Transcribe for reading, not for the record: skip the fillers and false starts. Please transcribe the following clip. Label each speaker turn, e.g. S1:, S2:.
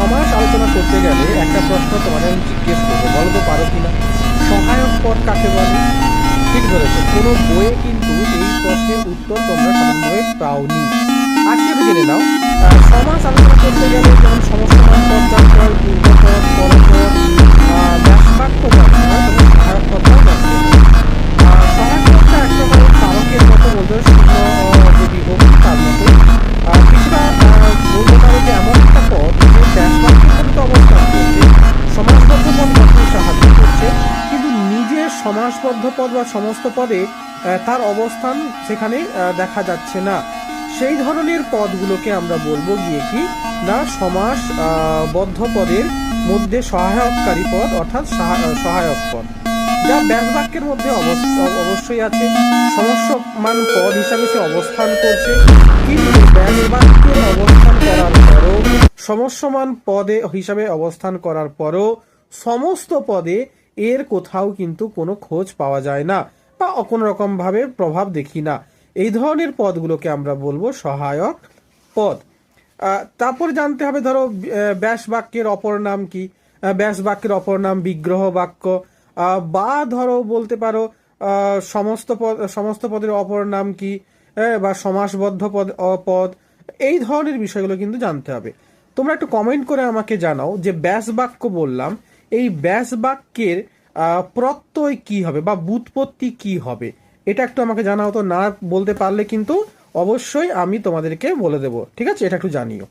S1: সমাস আলোচনা করতে গেলে একটা প্রশ্ন তোমাদের আমি জিজ্ঞেস করবো, বলো তো পারো কিনা? সহায়ক পদ কাকে বলে? ঠিক ধরেছো, কোনো বইয়ে কিন্তু এই প্রশ্নের উত্তর তোমরা সাধারণভাবে পাওনি। আজকে একটু জেনে নাও। সমাস আলোচনা করতে গেলে যেমন সমস্তমান পদ জানতে হয়, পূর্বপদ, পরপদ, ব্যাসবাক্য জানতে হয়, তখন সহায়ক পদটাও জানতে হয়। সহায়ক পদটা এক প্রকারের কারকের মতো বলতে হয়, শূন্য যে বিভক্তি তার মতো। কিছুটা বলতে পারো যে এমন একটা পদ যে ব্যাসবাক্যের মধ্যে তো অবস্থান করছে, সমাসবদ্ধ পদ গঠনে সাহায্য করছে, কিন্তু নিজের সমাসবদ্ধ পদ বা সমস্ত পদে তার অবস্থান সেখানে দেখা যাচ্ছে না। সেই ধরনের পদগুলোকে আমরা বলবো গিয়ে কি না, সমাস বদ্ধ পদের মধ্যে সহায়ককারী পদ, অর্থাৎ সহায়ক পদ, যা ব্যাসবাক্যের মধ্যে অবশ্যই আছে, সমস্যমান পদ হিসাবে সে অবস্থান করছে, কিন্তু ব্যাসবাক্যের অবস্থান করার পরও, সমস্যমান পদে হিসাবে অবস্থান করার পরও সমস্ত পদে এর কোথাও কিন্তু কোনো খোঁজ পাওয়া যায় না বা কোনো রকম ভাবে প্রভাব দেখি না। এই ধরনের পদগুলোকে আমরা বলবো সহায়ক পদ। তারপর জানতে হবে, ধরো ব্যাস বাক্যের অপর নাম কি? ব্যাস বাক্যের অপর নাম বিগ্রহ বাক্য, বা ধরো বলতে পারো সমস্ত পদের অপর নাম কি, বা সমাসবদ্ধ পদ। এই ধরনের বিষয়গুলো কিন্তু জানতে হবে। তোমরা একটু কমেন্ট করে আমাকে জানাও যে ব্যাস বাক্য বললাম, এই ব্যাস বাক্যের প্রত্যয় কি হবে বা ব্যুৎপত্তি কি হবে, এটা একটু আমাকে জানাও তো। না বলতে পারলে কিন্তু অবশ্যই আমি তোমাদেরকে বলে দেবো, ঠিক আছে? এটা একটু জানিও।